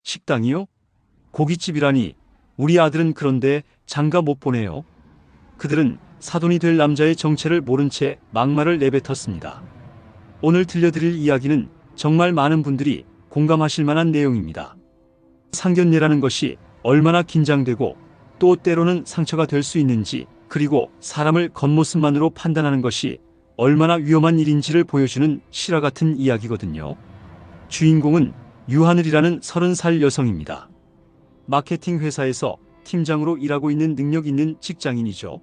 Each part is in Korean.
식당이요? 고깃집이라니. 우리 아들은 그런데 장가 못 보내요. 그들은 사돈이 될 남자의 정체를 모른 채 막말을 내뱉었습니다. 오늘 들려드릴 이야기는 정말 많은 분들이 공감하실 만한 내용입니다. 상견례라는 것이 얼마나 긴장되고 또 때로는 상처가 될 수 있는지, 그리고 사람을 겉모습만으로 판단하는 것이 얼마나 위험한 일인지를 보여주는 실화 같은 이야기거든요. 주인공은 유하늘이라는 30살 여성입니다. 마케팅 회사에서 팀장으로 일하고 있는 능력 있는 직장인이죠.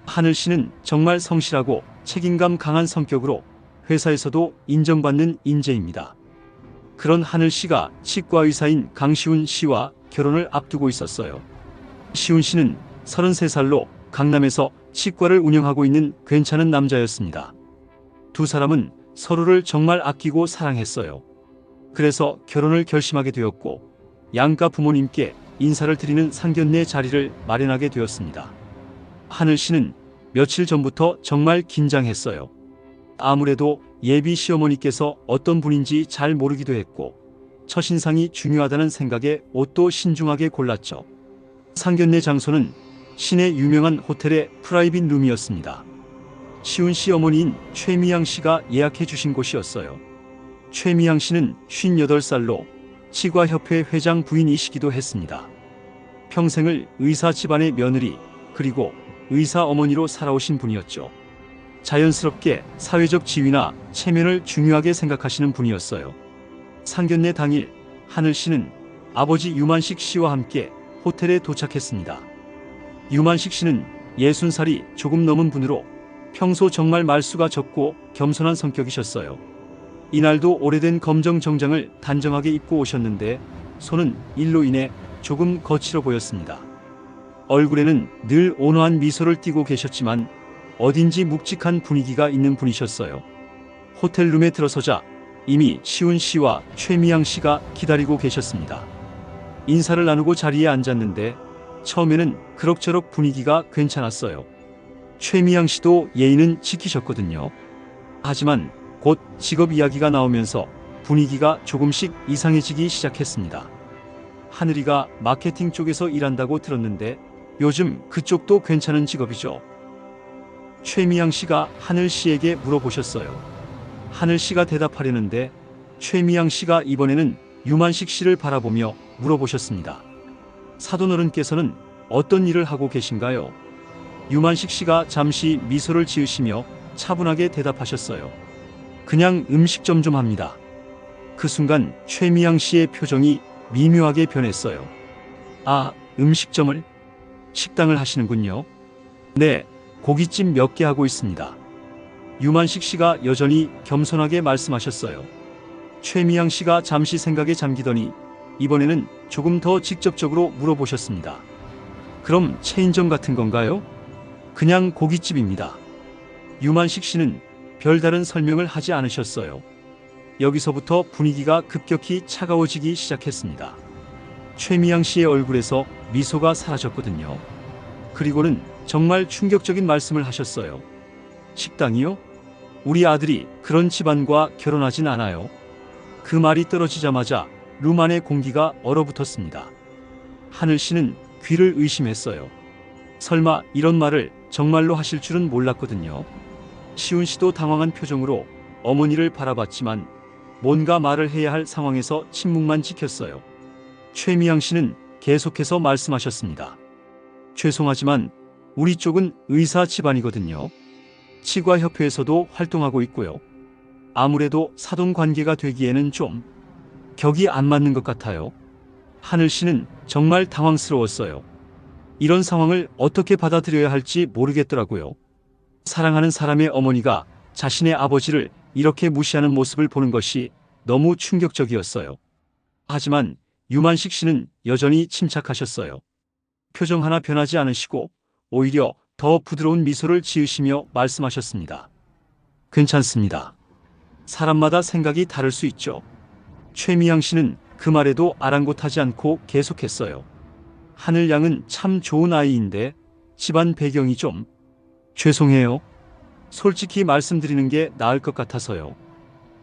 하늘 씨는 정말 성실하고 책임감 강한 성격으로 회사에서도 인정받는 인재입니다. 그런 하늘 씨가 치과 의사인 강시훈 씨와 결혼을 앞두고 있었어요. 시훈 씨는 33살로 강남에서 치과를 운영하고 있는 괜찮은 남자였습니다. 두 사람은 서로를 정말 아끼고 사랑했어요. 그래서 결혼을 결심하게 되었고 양가 부모님께 인사를 드리는 상견례 자리를 마련하게 되었습니다. 하늘 씨는 며칠 전부터 정말 긴장했어요. 아무래도 예비 시어머니께서 어떤 분인지 잘 모르기도 했고 첫인상이 중요하다는 생각에 옷도 신중하게 골랐죠. 상견례 장소는 시내 유명한 호텔의 프라이빗 룸이었습니다. 시훈 씨 어머니인 최미양 씨가 예약해 주신 곳이었어요. 최미양 씨는 58살로 치과협회 회장 부인이시기도 했습니다. 평생을 의사 집안의 며느리, 그리고 의사 어머니로 살아오신 분이었죠. 자연스럽게 사회적 지위나 체면을 중요하게 생각하시는 분이었어요. 상견례 당일 하늘 씨는 아버지 유만식 씨와 함께 호텔에 도착했습니다. 유만식 씨는 60살이 조금 넘은 분으로 평소 정말 말수가 적고 겸손한 성격이셨어요. 이날도 오래된 검정 정장을 단정하게 입고 오셨는데 손은 일로 인해 조금 거칠어 보였습니다. 얼굴에는 늘 온화한 미소를 띠고 계셨지만 어딘지 묵직한 분위기가 있는 분이셨어요. 호텔룸에 들어서자 이미 시훈 씨와 최미양 씨가 기다리고 계셨습니다. 인사를 나누고 자리에 앉았는데 처음에는 그럭저럭 분위기가 괜찮았어요. 최미양 씨도 예의는 지키셨거든요. 하지만 곧 직업 이야기가 나오면서 분위기가 조금씩 이상해지기 시작했습니다. 하늘이가 마케팅 쪽에서 일한다고 들었는데 요즘 그쪽도 괜찮은 직업이죠? 최미양 씨가 하늘 씨에게 물어보셨어요. 하늘 씨가 대답하려는데 최미양 씨가 이번에는 유만식 씨를 바라보며 물어보셨습니다. 사돈어른께서는 어떤 일을 하고 계신가요? 유만식 씨가 잠시 미소를 지으시며 차분하게 대답하셨어요. 그냥 음식점 좀 합니다. 그 순간 최미양 씨의 표정이 미묘하게 변했어요. 아, 음식점을? 식당을 하시는군요. 네, 고깃집 몇 개 하고 있습니다. 유만식 씨가 여전히 겸손하게 말씀하셨어요. 최미양 씨가 잠시 생각에 잠기더니 이번에는 조금 더 직접적으로 물어보셨습니다. 그럼 체인점 같은 건가요? 그냥 고깃집입니다. 유만식 씨는 별다른 설명을 하지 않으셨어요. 여기서부터 분위기가 급격히 차가워지기 시작했습니다. 최미양 씨의 얼굴에서 미소가 사라졌거든요. 그리고는 정말 충격적인 말씀을 하셨어요. 식당이요? 우리 아들이 그런 집안과 결혼하진 않아요. 그 말이 떨어지자마자 룸 안의 공기가 얼어붙었습니다. 하늘 씨는 귀를 의심했어요. 설마 이런 말을 정말로 하실 줄은 몰랐거든요. 시훈 씨도 당황한 표정으로 어머니를 바라봤지만 뭔가 말을 해야 할 상황에서 침묵만 지켰어요. 최미양 씨는 계속해서 말씀하셨습니다. 죄송하지만 우리 쪽은 의사 집안이거든요. 치과협회에서도 활동하고 있고요. 아무래도 사돈 관계가 되기에는 좀 격이 안 맞는 것 같아요. 하늘 씨는 정말 당황스러웠어요. 이런 상황을 어떻게 받아들여야 할지 모르겠더라고요. 사랑하는 사람의 어머니가 자신의 아버지를 이렇게 무시하는 모습을 보는 것이 너무 충격적이었어요. 하지만 유만식 씨는 여전히 침착하셨어요. 표정 하나 변하지 않으시고 오히려 더 부드러운 미소를 지으시며 말씀하셨습니다. 괜찮습니다. 사람마다 생각이 다를 수 있죠. 최미양 씨는 그 말에도 아랑곳하지 않고 계속했어요. 하늘 양은 참 좋은 아이인데 집안 배경이 좀... 죄송해요. 솔직히 말씀드리는 게 나을 것 같아서요.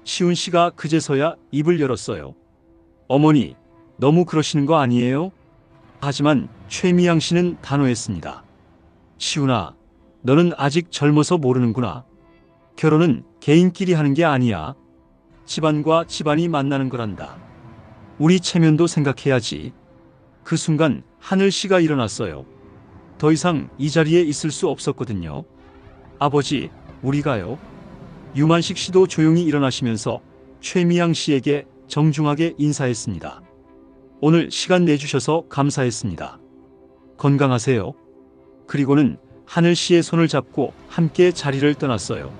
시훈 씨가 그제서야 입을 열었어요. 어머니, 너무 그러시는 거 아니에요? 하지만 최미양 씨는 단호했습니다. 시훈아, 너는 아직 젊어서 모르는구나. 결혼은 개인끼리 하는 게 아니야. 집안과 집안이 만나는 거란다. 우리 체면도 생각해야지. 그 순간 하늘 씨가 일어났어요. 더 이상 이 자리에 있을 수 없었거든요. 아버지, 우리가요. 유만식 씨도 조용히 일어나시면서 최미양 씨에게 정중하게 인사했습니다. 오늘 시간 내주셔서 감사했습니다. 건강하세요. 그리고는 하늘 씨의 손을 잡고 함께 자리를 떠났어요.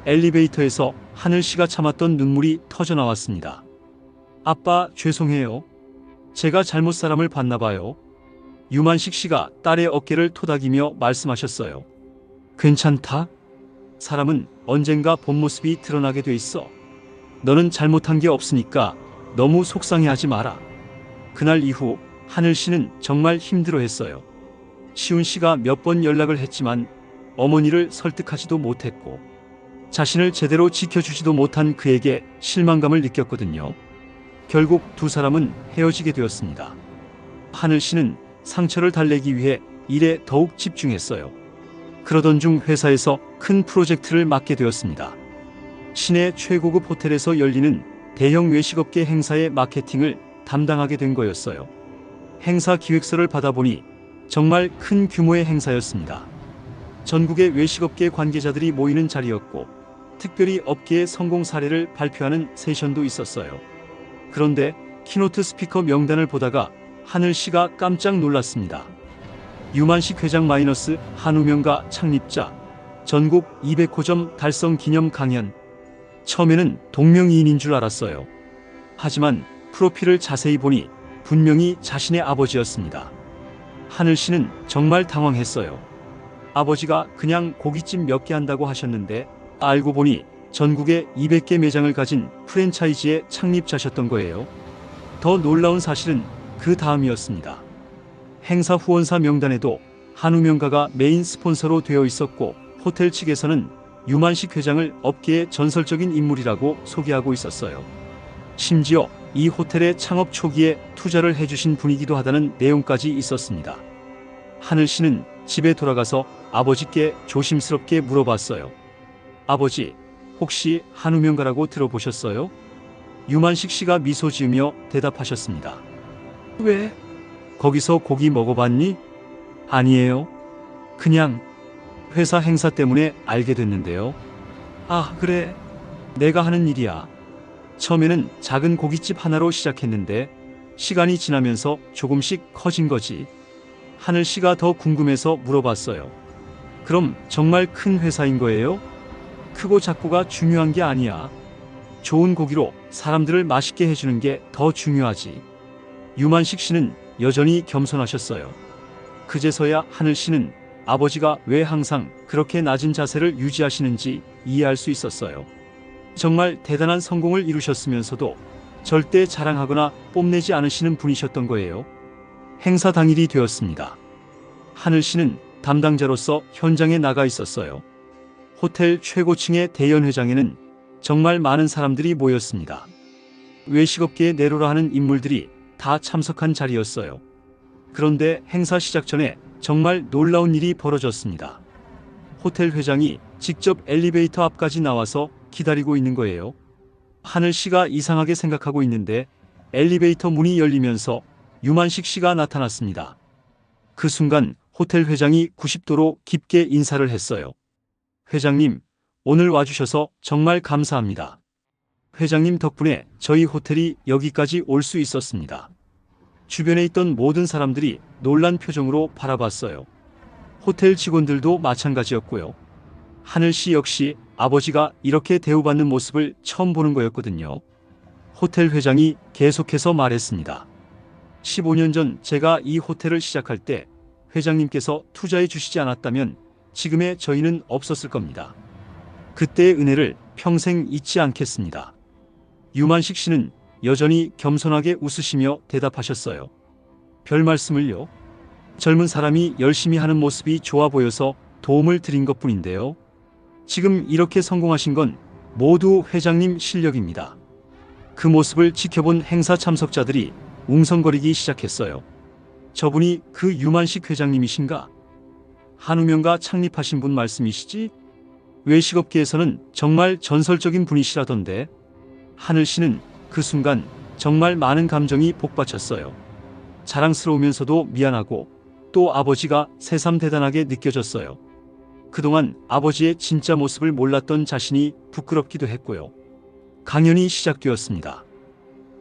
엘리베이터에서 하늘 씨가 참았던 눈물이 터져 나왔습니다. 아빠, 죄송해요. 제가 잘못 사람을 봤나 봐요. 유만식 씨가 딸의 어깨를 토닥이며 말씀하셨어요. 괜찮다? 사람은 언젠가 본 모습이 드러나게 돼 있어. 너는 잘못한 게 없으니까 너무 속상해하지 마라. 그날 이후 하늘 씨는 정말 힘들어했어요. 시훈 씨가 몇 번 연락을 했지만 어머니를 설득하지도 못했고 자신을 제대로 지켜주지도 못한 그에게 실망감을 느꼈거든요. 결국 두 사람은 헤어지게 되었습니다. 하늘 씨는 상처를 달래기 위해 일에 더욱 집중했어요. 그러던 중 회사에서 큰 프로젝트를 맡게 되었습니다. 시내 최고급 호텔에서 열리는 대형 외식업계 행사의 마케팅을 담당하게 된 거였어요. 행사 기획서를 받아보니 정말 큰 규모의 행사였습니다. 전국의 외식업계 관계자들이 모이는 자리였고 특별히 업계의 성공 사례를 발표하는 세션도 있었어요. 그런데 키노트 스피커 명단을 보다가 하늘 씨가 깜짝 놀랐습니다. 유만식 회장 마이너스 한우명가 창립자, 전국 200호점 달성 기념 강연. 처음에는 동명이인인 줄 알았어요. 하지만 프로필을 자세히 보니 분명히 자신의 아버지였습니다. 하늘 씨는 정말 당황했어요. 아버지가 그냥 고깃집 몇 개 한다고 하셨는데 알고 보니 전국에 200개 매장을 가진 프랜차이즈의 창립자셨던 거예요. 더 놀라운 사실은 그 다음이었습니다. 행사 후원사 명단에도 한우명가가 메인 스폰서로 되어 있었고 호텔 측에서는 유만식 회장을 업계의 전설적인 인물이라고 소개하고 있었어요. 심지어 이 호텔의 창업 초기에 투자를 해주신 분이기도 하다는 내용까지 있었습니다. 하늘 씨는 집에 돌아가서 아버지께 조심스럽게 물어봤어요. 아버지, 혹시 한우명가라고 들어보셨어요? 유만식 씨가 미소 지으며 대답하셨습니다. 왜? 거기서 고기 먹어봤니? 아니에요. 그냥 회사 행사 때문에 알게 됐는데요. 아, 그래. 내가 하는 일이야. 처음에는 작은 고깃집 하나로 시작했는데 시간이 지나면서 조금씩 커진 거지. 하늘 씨가 더 궁금해서 물어봤어요. 그럼 정말 큰 회사인 거예요? 크고 작고가 중요한 게 아니야. 좋은 고기로 사람들을 맛있게 해주는 게 더 중요하지. 유만식 씨는 여전히 겸손하셨어요. 그제서야 하늘 씨는 아버지가 왜 항상 그렇게 낮은 자세를 유지하시는지 이해할 수 있었어요. 정말 대단한 성공을 이루셨으면서도 절대 자랑하거나 뽐내지 않으시는 분이셨던 거예요. 행사 당일이 되었습니다. 하늘 씨는 담당자로서 현장에 나가 있었어요. 호텔 최고층의 대연회장에는 정말 많은 사람들이 모였습니다. 외식업계에 내로라 하는 인물들이 다 참석한 자리였어요. 그런데 행사 시작 전에 정말 놀라운 일이 벌어졌습니다. 호텔 회장이 직접 엘리베이터 앞까지 나와서 기다리고 있는 거예요. 하늘 씨가 이상하게 생각하고 있는데 엘리베이터 문이 열리면서 유만식 씨가 나타났습니다. 그 순간 호텔 회장이 90도로 깊게 인사를 했어요. 회장님, 오늘 와주셔서 정말 감사합니다. 회장님 덕분에 저희 호텔이 여기까지 올 수 있었습니다. 주변에 있던 모든 사람들이 놀란 표정으로 바라봤어요. 호텔 직원들도 마찬가지였고요. 하늘 씨 역시 아버지가 이렇게 대우받는 모습을 처음 보는 거였거든요. 호텔 회장이 계속해서 말했습니다. 15년 전 제가 이 호텔을 시작할 때 회장님께서 투자해 주시지 않았다면 지금의 저희는 없었을 겁니다. 그때의 은혜를 평생 잊지 않겠습니다. 유만식 씨는 여전히 겸손하게 웃으시며 대답하셨어요. 별 말씀을요. 젊은 사람이 열심히 하는 모습이 좋아 보여서 도움을 드린 것뿐인데요. 지금 이렇게 성공하신 건 모두 회장님 실력입니다. 그 모습을 지켜본 행사 참석자들이 웅성거리기 시작했어요. 저분이 그 유만식 회장님이신가? 한우명가 창립하신 분 말씀이시지? 외식업계에서는 정말 전설적인 분이시라던데. 하늘 씨는 그 순간 정말 많은 감정이 복받쳤어요. 자랑스러우면서도 미안하고 또 아버지가 새삼 대단하게 느껴졌어요. 그동안 아버지의 진짜 모습을 몰랐던 자신이 부끄럽기도 했고요. 강연이 시작되었습니다.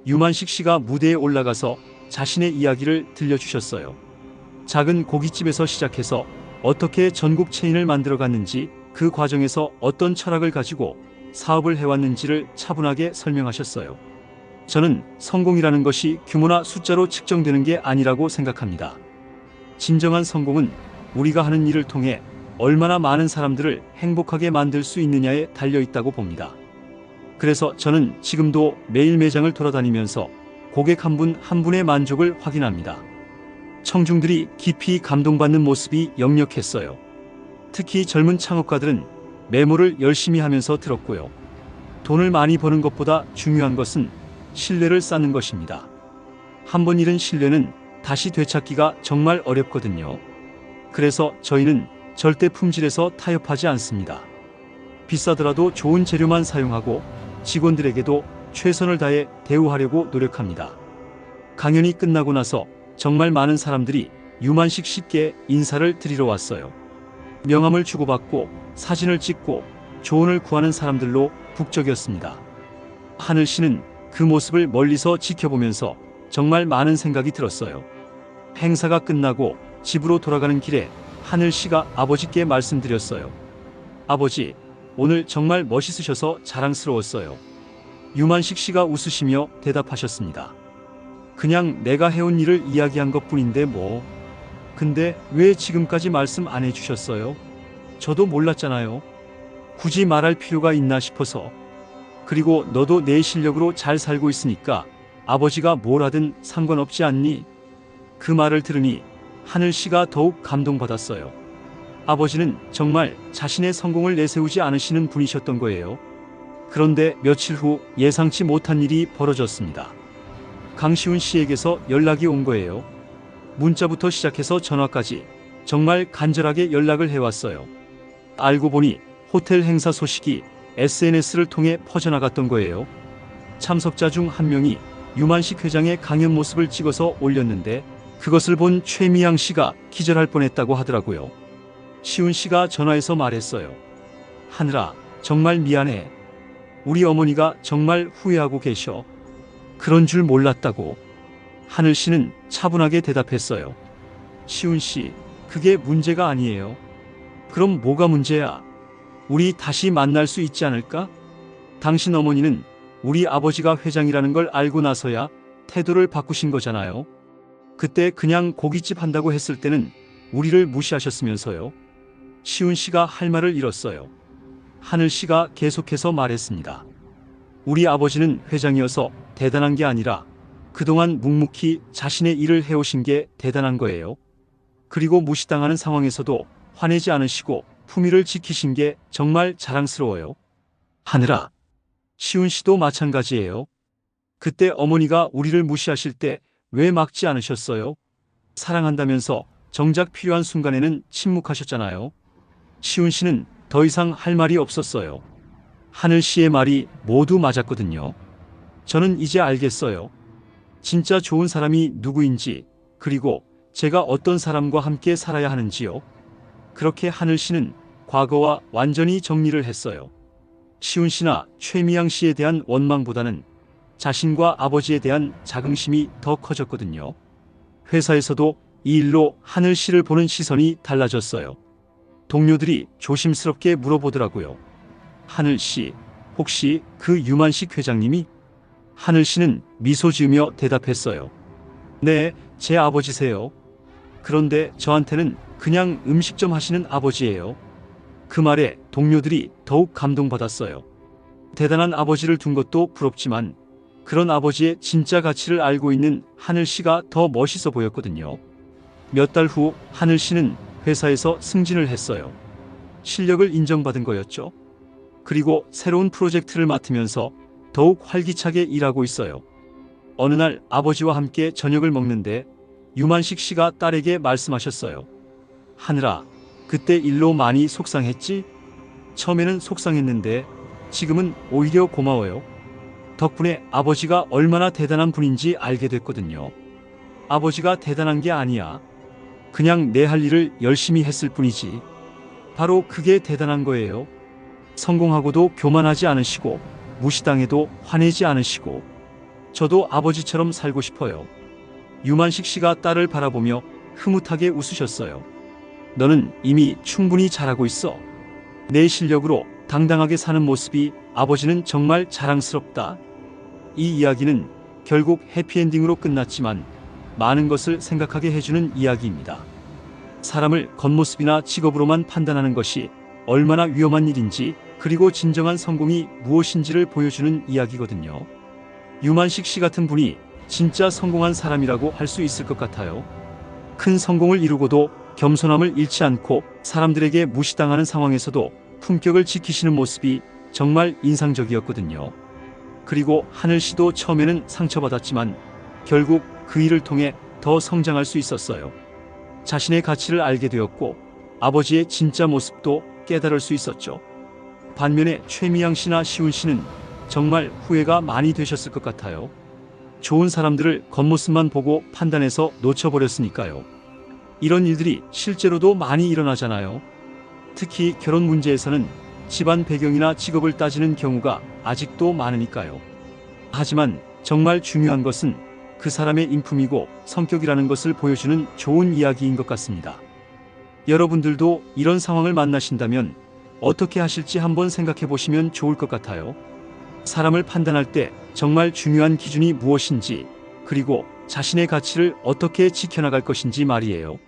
유만식 씨가 무대에 올라가서 자신의 이야기를 들려주셨어요. 작은 고깃집에서 시작해서 어떻게 전국 체인을 만들어갔는지, 그 과정에서 어떤 철학을 가지고 사업을 해왔는지를 차분하게 설명하셨어요. 저는 성공이라는 것이 규모나 숫자로 측정되는 게 아니라고 생각합니다. 진정한 성공은 우리가 하는 일을 통해 얼마나 많은 사람들을 행복하게 만들 수 있느냐에 달려있다고 봅니다. 그래서 저는 지금도 매일 매장을 돌아다니면서 고객 한 분 한 분의 만족을 확인합니다. 청중들이 깊이 감동받는 모습이 역력했어요. 특히 젊은 창업가들은 메모를 열심히 하면서 들었고요. 돈을 많이 버는 것보다 중요한 것은 신뢰를 쌓는 것입니다. 한번 잃은 신뢰는 다시 되찾기가 정말 어렵거든요. 그래서 저희는 절대 품질에서 타협하지 않습니다. 비싸더라도 좋은 재료만 사용하고 직원들에게도 최선을 다해 대우하려고 노력합니다. 강연이 끝나고 나서 정말 많은 사람들이 유만식 씨께 인사를 드리러 왔어요. 명함을 주고받고 사진을 찍고 조언을 구하는 사람들로 북적였습니다. 하늘 씨는 그 모습을 멀리서 지켜보면서 정말 많은 생각이 들었어요. 행사가 끝나고 집으로 돌아가는 길에 하늘 씨가 아버지께 말씀드렸어요. 아버지, 오늘 정말 멋있으셔서 자랑스러웠어요. 유만식 씨가 웃으시며 대답하셨습니다. 그냥 내가 해온 일을 이야기한 것뿐인데 뭐. 근데 왜 지금까지 말씀 안 해주셨어요? 저도 몰랐잖아요. 굳이 말할 필요가 있나 싶어서. 그리고 너도 내 실력으로 잘 살고 있으니까 아버지가 뭘 하든 상관없지 않니? 그 말을 들으니 하늘 씨가 더욱 감동받았어요. 아버지는 정말 자신의 성공을 내세우지 않으시는 분이셨던 거예요. 그런데 며칠 후 예상치 못한 일이 벌어졌습니다. 강시훈 씨에게서 연락이 온 거예요. 문자부터 시작해서 전화까지 정말 간절하게 연락을 해왔어요. 알고 보니 호텔 행사 소식이 SNS를 통해 퍼져나갔던 거예요. 참석자 중 한 명이 유만식 회장의 강연 모습을 찍어서 올렸는데 그것을 본 최미양 씨가 기절할 뻔했다고 하더라고요. 시훈 씨가 전화해서 말했어요. 하늘아, 정말 미안해. 우리 어머니가 정말 후회하고 계셔. 그런 줄 몰랐다고. 하늘 씨는 차분하게 대답했어요. 시훈 씨, 그게 문제가 아니에요. 그럼 뭐가 문제야? 우리 다시 만날 수 있지 않을까? 당신 어머니는 우리 아버지가 회장이라는 걸 알고 나서야 태도를 바꾸신 거잖아요. 그때 그냥 고깃집 한다고 했을 때는 우리를 무시하셨으면서요. 시훈 씨가 할 말을 잃었어요. 하늘 씨가 계속해서 말했습니다. 우리 아버지는 회장이어서 대단한 게 아니라 그동안 묵묵히 자신의 일을 해오신 게 대단한 거예요. 그리고 무시당하는 상황에서도 화내지 않으시고 품위를 지키신 게 정말 자랑스러워요. 하늘아, 시훈 씨도 마찬가지예요. 그때 어머니가 우리를 무시하실 때 왜 막지 않으셨어요? 사랑한다면서 정작 필요한 순간에는 침묵하셨잖아요. 시훈 씨는 더 이상 할 말이 없었어요. 하늘 씨의 말이 모두 맞았거든요. 저는 이제 알겠어요. 진짜 좋은 사람이 누구인지, 그리고 제가 어떤 사람과 함께 살아야 하는지요. 그렇게 하늘 씨는 과거와 완전히 정리를 했어요. 시훈 씨나 최미양 씨에 대한 원망보다는 자신과 아버지에 대한 자긍심이 더 커졌거든요. 회사에서도 이 일로 하늘 씨를 보는 시선이 달라졌어요. 동료들이 조심스럽게 물어보더라고요. 하늘 씨, 혹시 그 유만식 회장님이? 하늘 씨는 미소 지으며 대답했어요. 네, 제 아버지세요. 그런데 저한테는 그냥 음식점 하시는 아버지예요. 그 말에 동료들이 더욱 감동받았어요. 대단한 아버지를 둔 것도 부럽지만 그런 아버지의 진짜 가치를 알고 있는 하늘 씨가 더 멋있어 보였거든요. 몇 달 후 하늘 씨는 회사에서 승진을 했어요. 실력을 인정받은 거였죠. 그리고 새로운 프로젝트를 맡으면서 더욱 활기차게 일하고 있어요. 어느 날 아버지와 함께 저녁을 먹는데 유만식 씨가 딸에게 말씀하셨어요. 하늘아, 그때 일로 많이 속상했지? 처음에는 속상했는데 지금은 오히려 고마워요. 덕분에 아버지가 얼마나 대단한 분인지 알게 됐거든요. 아버지가 대단한 게 아니야. 그냥 내 할 일을 열심히 했을 뿐이지. 바로 그게 대단한 거예요. 성공하고도 교만하지 않으시고 무시당해도 화내지 않으시고. 저도 아버지처럼 살고 싶어요. 유만식 씨가 딸을 바라보며 흐뭇하게 웃으셨어요. 너는 이미 충분히 잘하고 있어. 내 실력으로 당당하게 사는 모습이 아버지는 정말 자랑스럽다. 이 이야기는 결국 해피엔딩으로 끝났지만 많은 것을 생각하게 해주는 이야기입니다. 사람을 겉모습이나 직업으로만 판단하는 것이 얼마나 위험한 일인지, 그리고 진정한 성공이 무엇인지를 보여주는 이야기거든요. 유만식 씨 같은 분이 진짜 성공한 사람이라고 할 수 있을 것 같아요. 큰 성공을 이루고도 겸손함을 잃지 않고 사람들에게 무시당하는 상황에서도 품격을 지키시는 모습이 정말 인상적이었거든요. 그리고 하늘 씨도 처음에는 상처받았지만 결국 그 일을 통해 더 성장할 수 있었어요. 자신의 가치를 알게 되었고 아버지의 진짜 모습도 깨달을 수 있었죠. 반면에 최미양 씨나 시훈 씨는 정말 후회가 많이 되셨을 것 같아요. 좋은 사람들을 겉모습만 보고 판단해서 놓쳐버렸으니까요. 이런 일들이 실제로도 많이 일어나잖아요. 특히 결혼 문제에서는 집안 배경이나 직업을 따지는 경우가 아직도 많으니까요. 하지만 정말 중요한 것은 그 사람의 인품이고 성격이라는 것을 보여주는 좋은 이야기인 것 같습니다. 여러분들도 이런 상황을 만나신다면 어떻게 하실지 한번 생각해 보시면 좋을 것 같아요. 사람을 판단할 때 정말 중요한 기준이 무엇인지, 그리고 자신의 가치를 어떻게 지켜나갈 것인지 말이에요.